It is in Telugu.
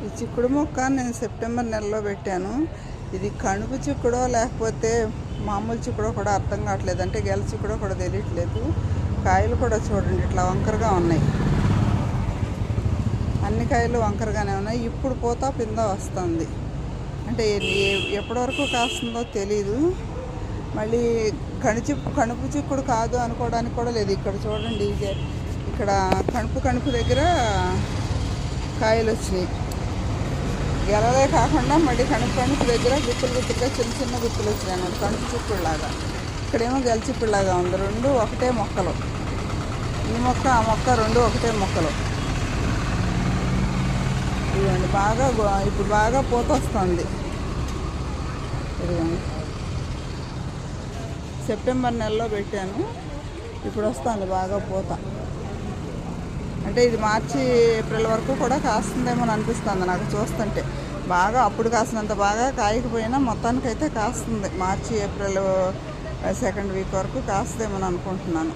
ఈ చిక్కుడు మొక్క నేను సెప్టెంబర్ నెలలో పెట్టాను. ఇది కణుపు చిక్కుడో లేకపోతే మామూలు చిక్కుడో కూడా అర్థం కావట్లేదు. అంటే గెల చిక్కుడో కూడా తెలియట్లేదు. కాయలు కూడా చూడండి ఇట్లా వంకరగా ఉన్నాయి. అన్ని కాయలు వంకరగానే ఉన్నాయి. ఇప్పుడు పూత పింద వస్తుంది. అంటే ఎప్పటి వరకు కాస్తుందో తెలీదు. మళ్ళీ కణుపు చిక్కుడు కాదు అనుకోవడానికి కూడా లేదు. ఇక్కడ చూడండి, ఇక్కడ కణుపు దగ్గర కాయలు వచ్చినాయి. గెలలే కాకుండా మళ్ళీ కణుపు దగ్గర గుత్తులుగా చిన్న గుత్తులు వచ్చినాయి అన్నమాట. కణుపు చిక్కుడులాగా. ఇక్కడేమో గెల చిక్కుడులాగా ఉంది. రెండు ఒకటే మొక్కలు. ఈ మొక్క ఆ మొక్క రెండు ఒకటే మొక్కలు. ఇదిగోండి ఇప్పుడు బాగా పూత వస్తుంది. ఇదిగోండి, సెప్టెంబర్ నెలలో పెట్టాను. ఇప్పుడు వస్తుంది బాగా పూత. అంటే ఇది మార్చి ఏప్రిల్ వరకు కూడా కాస్తుందేమో అనిపిస్తుంది నాకు చూస్తుంటే. బాగా అప్పుడు కాసినంత బాగా కాయకపోయినా మొత్తానికైతే కాస్తుంది. మార్చి ఏప్రిల్ సెకండ్ వీక్ వరకు కాస్తుందేమో అనుకుంటున్నాను.